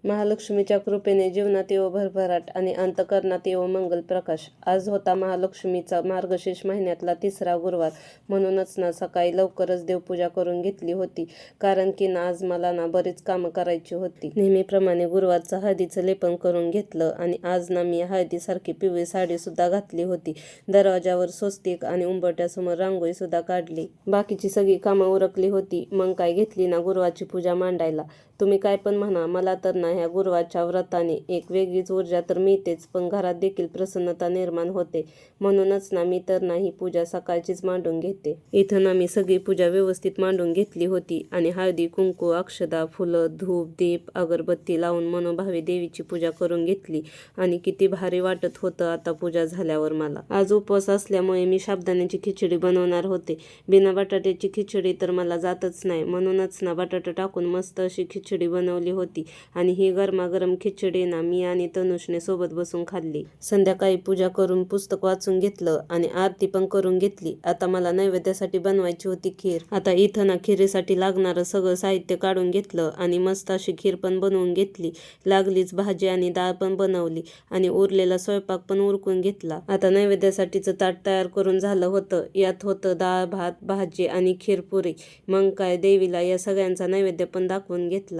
महालक्ष्मीच्या कृपेने जीवनात येवो भरभराट आणि अंतःकरणात येवो मंगल प्रकाश. आज होता महालक्ष्मीचा मार्गशीर्ष महिन्यातला 3रा गुरुवार. म्हणूनच ना सकाळी लवकरच देवपूजा करून घेतली होती. कारण की ना आज मला ना बरीच कामं करायची होती. नेहमीप्रमाणे गुरुवारचं हळदीचं लेपन करून घेतलं आणि आज ना मी हळदीसारखी पिवळी साडी सुद्धा घातली होती. दरवाजावर स्वस्तिक आणि उंबरठ्यासमोर रांगोळी सुद्धा काढली. बाकीची सगळी कामं उरकली होती. मग काय घेतली ना गुरुवारची पूजा मांडायला. तुम्ही काय पण म्हणा, मला तर ना ह्या गुरुवारच्या व्रताने एक वेगळीच ऊर्जा तर मिळतेच, पण घरात देखील प्रसन्नता निर्माण होते. म्हणूनच ना मी तर ना ही पूजा सकाळचीच मांडून घेते. इथं ना मी सगळी पूजा व्यवस्थित मांडून घेतली होती आणि हळदी, कुंकू, अक्षदा, फुलं, धूप, दीप, अगरबत्ती लावून मनोभावे देवीची पूजा करून घेतली आणि किती भारी वाटत होतं आता पूजा झाल्यावर मला. आज उपवास असल्यामुळे मी साबुदाण्याची खिचडी बनवणार होते. बिना बटाट्याची खिचडी तर मला जातच नाही, म्हणूनच ना बटाटा टाकून मस्त अशी खिचडी बनवली होती आणि ही गरमागरम खिचडी ना मी आणि तनुषने सोबत बसून खाल्ली. संध्याकाळी पूजा करून पुस्तक वाचून घेतलं आणि आरती पण करून घेतली. आता मला नैवेद्यासाठी बनवायची होती खीर. आता इथं ना खिरीसाठी लागणारं सगळं साहित्य काढून घेतलं आणि मस्त अशी खीर पण बनवून घेतली. लागलीच भाजी आणि डाळ पण बनवली आणि उरलेला स्वयंपाक पण उरकून घेतला. आता नैवेद्यासाठीचं ताट तयार करून झालं होतं. यात होतं डाळ, भात, भाजी आणि खीरपुरी. मग काय देवीला या सगळ्यांचा नैवेद्य पण दाखवून घेतला.